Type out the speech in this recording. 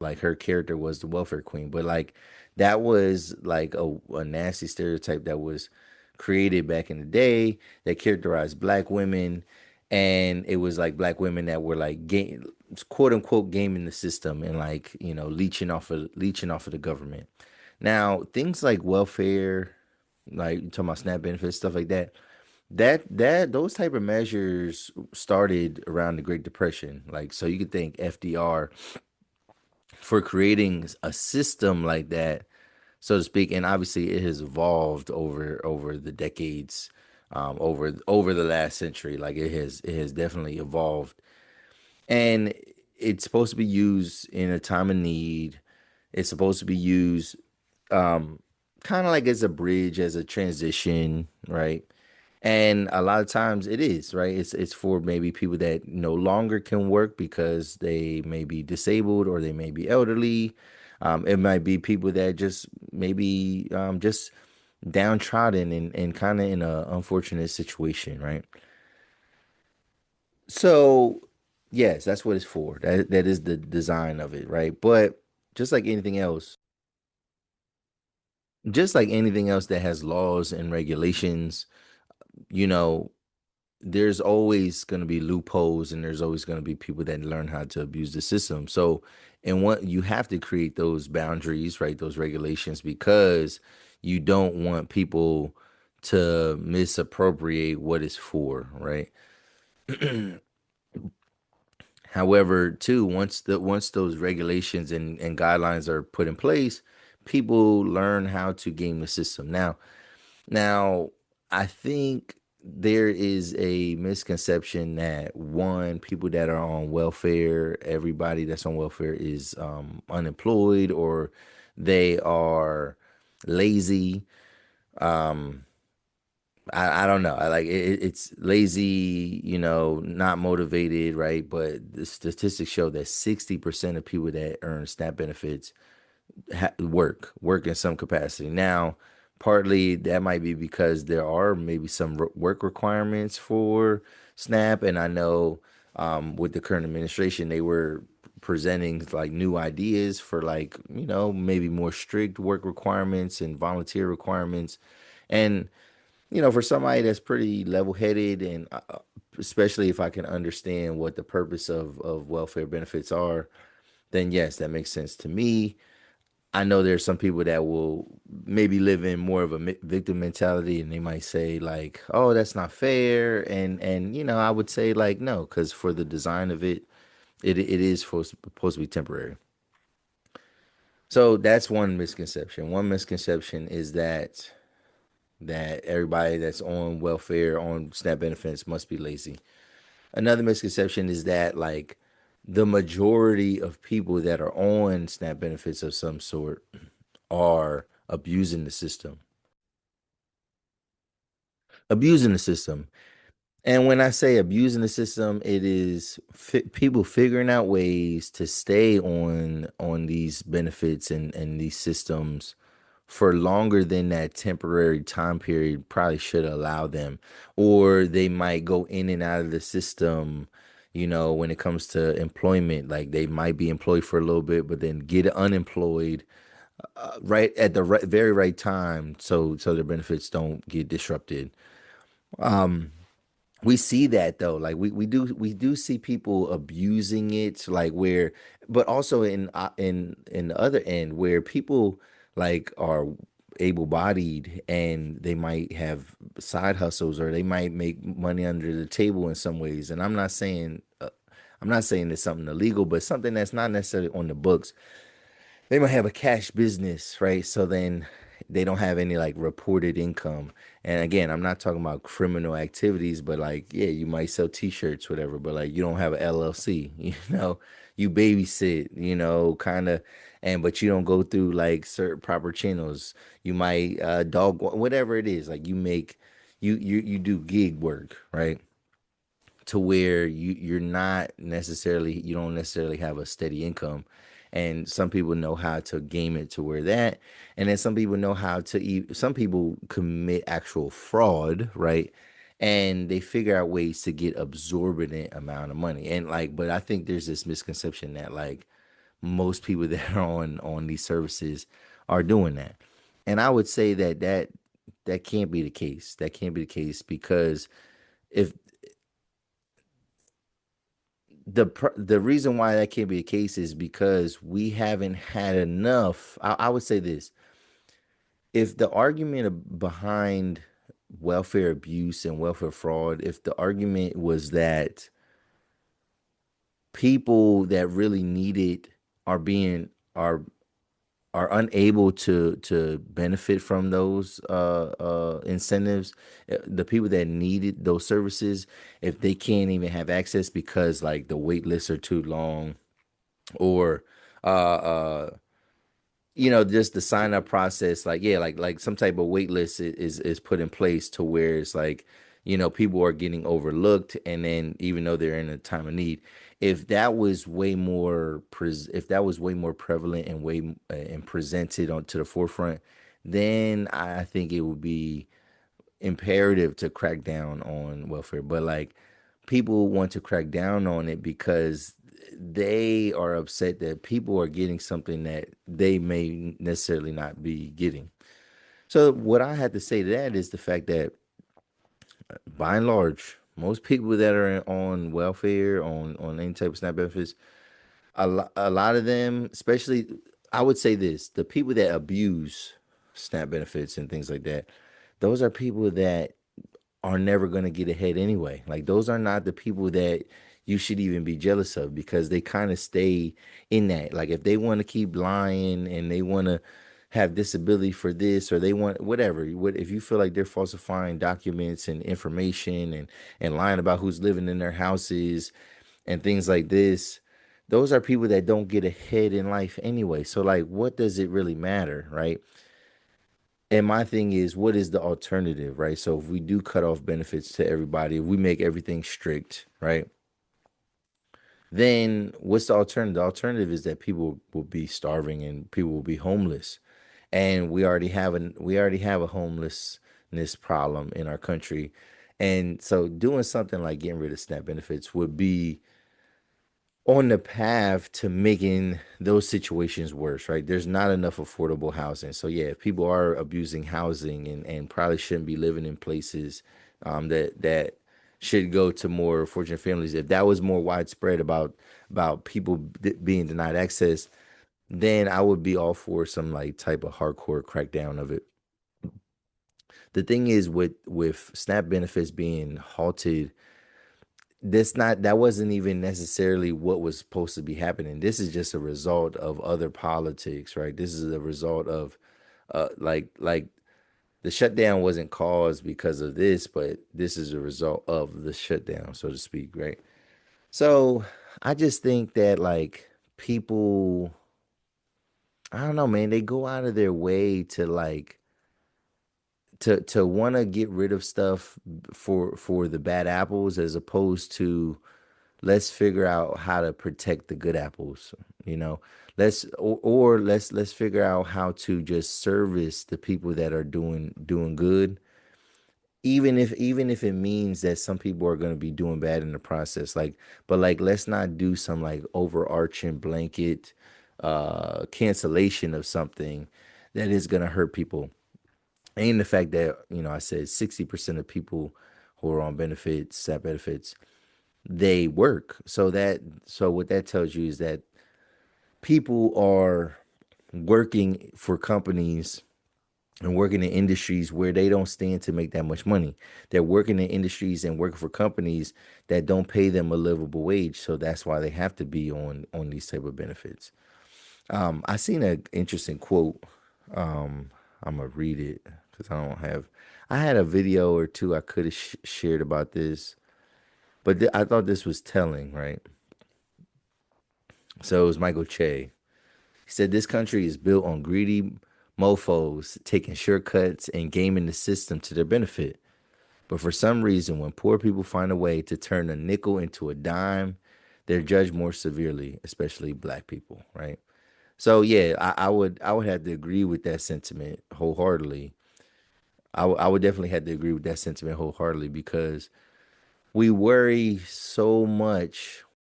like her character was the welfare queen, but like that was like a nasty stereotype that was created back in the day that characterized black women, and it was like black women that were like game, quote unquote gaming the system and like leeching off of the government. Now things like welfare, like you talking about SNAP benefits, stuff like that. That those type of measures started around the Great Depression. Like so you could think FDR for creating a system like that, so to speak. And obviously, it has evolved over the decades, over the last century. Like it has definitely evolved, and it's supposed to be used in a time of need. It's supposed to be used um, kind of like as a bridge, as a transition, right? And a lot of times it is, right? It's for maybe people that no longer can work because they may be disabled or they may be elderly. It might be people that just maybe just downtrodden and kind of in a unfortunate situation, right? So yes, that's what it's for. That is the design of it, right? But just like anything else, just like anything else that has laws and regulations, you know, there's always going to be loopholes and there's always going to be people that learn how to abuse the system. So, and what you have to create those boundaries, right? Those regulations because you don't want people to misappropriate what it's for, right? However, too, once those regulations and guidelines are put in place, people learn how to game the system. Now, I think there is a misconception that one, people that are on welfare, everybody that's on welfare is unemployed or they are lazy. Um, I don't know. I like it's lazy, not motivated, right? But the statistics show that 60% of people that earn SNAP benefits work in some capacity. Now, partly that might be because there are maybe some work requirements for SNAP, and I know with the current administration, they were presenting like new ideas for like maybe more strict work requirements and volunteer requirements, and for somebody that's pretty level-headed and especially if I can understand what the purpose of welfare benefits are, then yes, that makes sense to me. I know there's some people that will maybe live in more of a victim mentality and they might say like, "Oh, that's not fair." And I would say like no, cuz for the design of it, it is supposed to be temporary. So that's one misconception. One misconception is that everybody that's on welfare on SNAP benefits must be lazy. Another misconception is that like the majority of people that are on SNAP benefits of some sort are abusing the system. Abusing the system. And when I say abusing the system, it is people figuring out ways to stay on these benefits and these systems for longer than that temporary time period probably should allow them. Or they might go in and out of the system, when it comes to employment. Like they might be employed for a little bit, but then get unemployed right at the very right time, so their benefits don't get disrupted. We see that though, like we do see people abusing it, like where, but also in the other end where people like are able-bodied and they might have side hustles or they might make money under the table in some ways. And I'm not saying it's something illegal, but something that's not necessarily on the books. They might have a cash business, right? So then they don't have any like reported income. And again, I'm not talking about criminal activities, but like, yeah, you might sell t-shirts, whatever, but like you don't have an LLC, you babysit, kind of, and but you don't go through like certain proper channels. You might whatever it is, like you do gig work, right? To where you don't necessarily have a steady income, and some people know how to game it to where that, and then some people know how to some people commit actual fraud, right? And they figure out ways to get absorbent amount of money. And like, but I think there's this misconception that like most people that are on these services are doing that. And I would say that that can't be the case. That can't be the case because if the reason why that can't be the case is because we haven't had enough. I would say this: if the argument behind welfare abuse and welfare fraud, if the argument was that people that really need it are being are unable to benefit from those incentives, the people that needed those services, if they can't even have access because like the wait lists are too long, or uh uh just the sign up process, like yeah, like some type of wait list is put in place to where it's like, people are getting overlooked, and then even though they're in a time of need, if that was way more if that was way more prevalent and way and presented on to the forefront, then I think it would be imperative to crack down on welfare. But like, people want to crack down on it because they are upset that people are getting something that they may necessarily not be getting. So what I had to say to that is the fact that by and large, most people that are on welfare, on any type of SNAP benefits, a lot of them, especially, I would say this: the people that abuse SNAP benefits and things like that, those are people that are never going to get ahead anyway. Like, those are not the people that you should even be jealous of, because they kind of stay in that. Like, if they want to keep lying and they want to have disability for this, or they want whatever, if you feel like they're falsifying documents and information, and lying about who's living in their houses and things like this, those are people that don't get ahead in life anyway. So like, what does it really matter, right? And my thing is, what is the alternative, right? So if we do cut off benefits to everybody, if we make everything strict, right? Then what's the alternative? The alternative is that people will be starving and people will be homeless. And we already have a homelessness problem in our country. And so doing something like getting rid of SNAP benefits would be on the path to making those situations worse, right? There's not enough affordable housing. So yeah, if people are abusing housing and probably shouldn't be living in places that should go to more fortunate families. If that was more widespread about people being denied access, then I would be all for some like type of hardcore crackdown of it. The thing is, with SNAP benefits being halted, that wasn't even necessarily what was supposed to be happening. This is just a result of other politics, right? This is a result of like the shutdown wasn't caused because of this, but this is a result of the shutdown, so to speak, right? So I just think that like, people, I don't know, man, they go out of their way to like to want to get rid of stuff for the bad apples, as opposed to let's figure out how to protect the good apples, you know. Let's figure out how to just service the people that are doing good, even if it means that some people are going to be doing bad in the process. Like, but like, let's not do some like overarching blanket cancellation of something that is going to hurt people. And the fact that, I said 60% of people who are on benefits, SAP benefits, they work. So what that tells you is that people are working for companies and working in industries where they don't stand to make that much money. They're working in industries and working for companies that don't pay them a livable wage. So that's why they have to be on these type of benefits. I seen an interesting quote. I'm gonna read it because I had a video or two I could have shared about this, but I thought this was telling, right? So it was Michael Che. He said this country is built on greedy mofos taking shortcuts and gaming the system to their benefit. But for some reason, when poor people find a way to turn a nickel into a dime, they're judged more severely, especially black people, right? So yeah, I would have to agree with that sentiment wholeheartedly. I would definitely have to agree with that sentiment wholeheartedly, because we worry so much